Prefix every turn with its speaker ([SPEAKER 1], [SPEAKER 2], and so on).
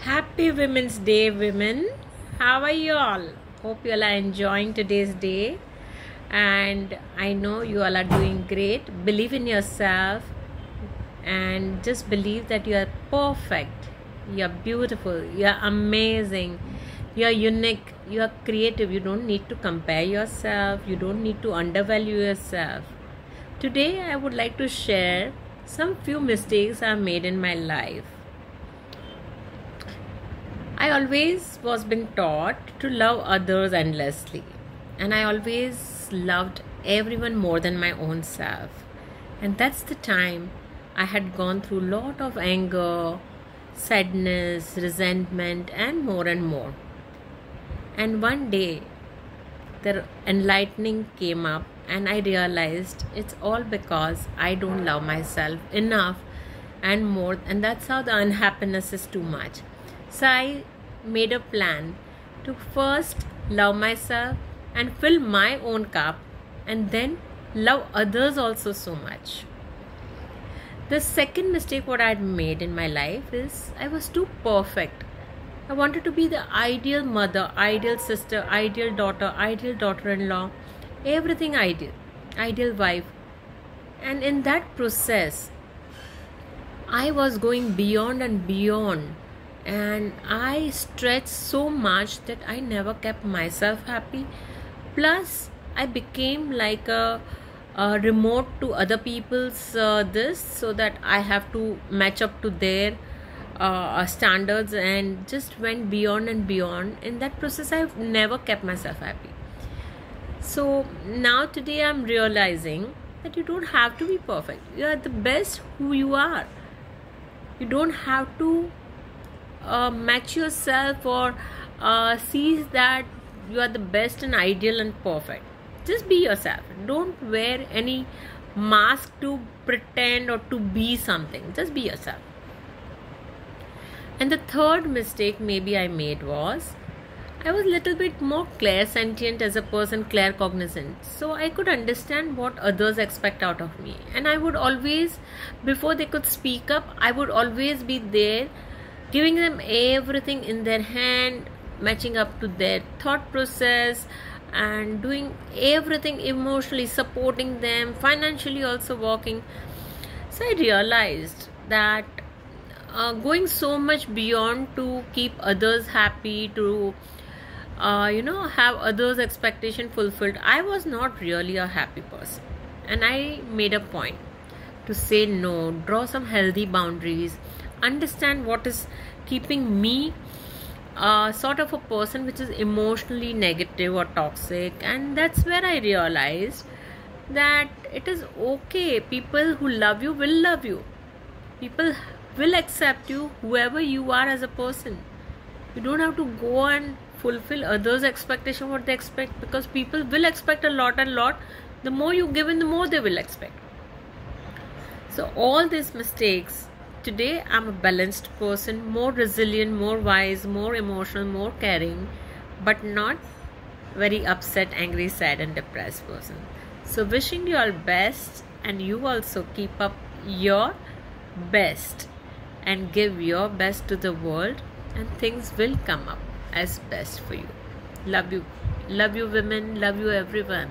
[SPEAKER 1] Happy Women's Day, women. How are you all? Hope you all are enjoying today's day. And I know you all are doing great. Believe in yourself and just believe that you are perfect. You are beautiful. You are amazing. You are unique. You are creative. You don't need to compare yourself. You don't need to undervalue yourself. Today, I would like to share some few mistakes I've made in my life. I always was being taught to love others endlessly, and I always loved everyone more than my own self. And that's the time I had gone through a lot of anger, sadness, resentment, and more. And one day, the enlightening came up, and I realized it's all because I don't love myself enough and more, and that's how the unhappiness is too much. So I made a plan to first love myself and fill my own cup, and then love others also so much. The second mistake what I had made in my life is I was too perfect. I wanted to be the ideal mother, ideal sister, ideal daughter-in-law, everything ideal wife. And in that process, I was going beyond and beyond, and I stretched so much that I never kept myself happy. Plus, I became like a remote to other people's this, so that I have to match up to their standards, and just went beyond and beyond. In that process, I've never kept myself happy. So now today I'm realizing that you don't have to be perfect. You are the best who you are. You don't have to match yourself or see that you are the best and ideal and perfect. Just be yourself. Don't wear any mask to pretend or to be something. Just be yourself. And the third mistake maybe I made was I was a little bit more clairsentient as a person, claircognizant. So I could understand what others expect out of me. And I would always, before they could speak up, I would always be there, giving them everything in their hand, matching up to their thought process, and doing everything emotionally, supporting them, financially also working. So I realized that going so much beyond to keep others happy, to have others' expectation fulfilled, I was not really a happy person. And I made a point to say no, draw some healthy boundaries, understand what is keeping me sort of a person which is emotionally negative or toxic. And that's where I realized that it is okay. People who love you will love you. People will accept you whoever you are as a person. You don't have to go and fulfill others' expectation what they expect, because people will expect a lot. The more you give in, the more they will expect. So all these mistakes, today I'm a balanced person, more resilient, more wise, more emotional, more caring, but not very upset, angry, sad and depressed person. So wishing you all best, and you also keep up your best and give your best to the world, and things will come up as best for you. Love you women, love you everyone.